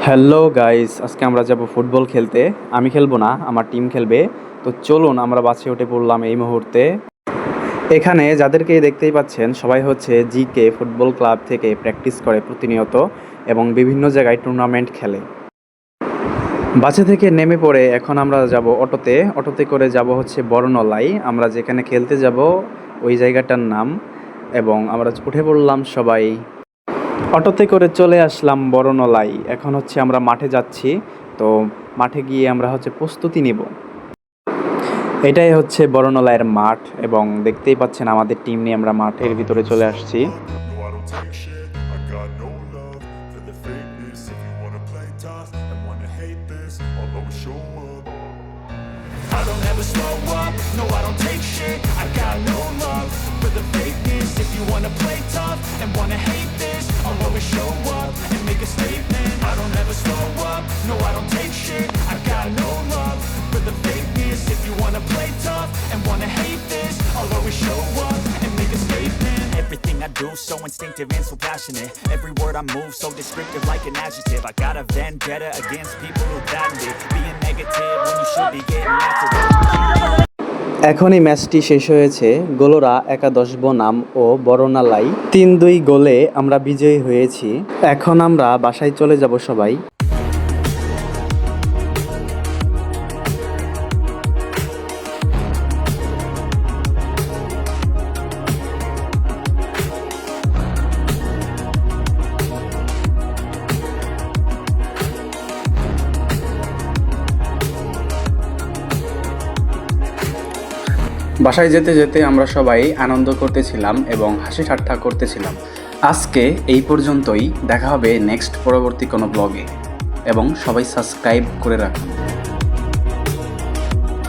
Hello guys, আজকে আমরা যাব ফুটবল খেলতে। আমি খেলবো না, আমার টিম খেলবে। তো চলুন, আমরা বাসে উঠে পড়লাম এই মুহূর্তে। এখানে যাদেরকে দেখতেই পাচ্ছেন সবাই হচ্ছে জিকে ফুটবল ক্লাব থেকে প্র্যাকটিস করে প্রতিনিয়ত এবং বিভিন্ন জায়গায় টুর্নামেন্ট খেলে। বাসে থেকে নেমে পড়ে এখন আমরা যাব অটোতে করে যাব হচ্ছে বরনলাই, আমরা যেখানে খেলতে যাব ওই জায়গাটার নাম। এবং আমরা উঠে পড়লাম সবাই, অটোতে করে চলে আসলাম বরনলাই। এখন হচ্ছে আমরা মাঠে যাচ্ছি। তো মাঠে গিয়ে আমরা হচ্ছে প্রস্তুতি নিব। এটাই হচ্ছে বরনলাইয়ের মাঠ এবং দেখতেই পাচ্ছেন আমাদের টিম নিয়ে আমরা মাঠের ভিতরে চলে আসছি। I don't ever slow up, no I don't take shit. I got no love for the fakeness. If you wanna play tough and wanna hate this, I'll always show up and make a statement. I don't ever slow up, no I don't take shit. I got no love for the fakeness. If you wanna play tough and wanna hate this, I'll always show up and make a statement. Everything I do so instinctive and so passionate. Every word I move so descriptive like an adjective. I got a vendetta against people who patent it. Being negative when you should be getting after it. এখনই ম্যাচটি শেষ হয়েছে। গোলরা একাদশ বনাম ও বরনালাই ৩-২ গোলে আমরা বিজয়ী হয়েছি। এখন আমরা বাসায় চলে যাব সবাই। বাসায় যেতে যেতে আমরা সবাই আনন্দ করতেছিলাম এবং হাসি ঠাট্টা করতেছিলাম। আজকে এই পর্যন্তই, দেখা হবে নেক্সট পরবর্তী কোনো ব্লগে এবং সবাই সাবস্ক্রাইব করে রাখুন।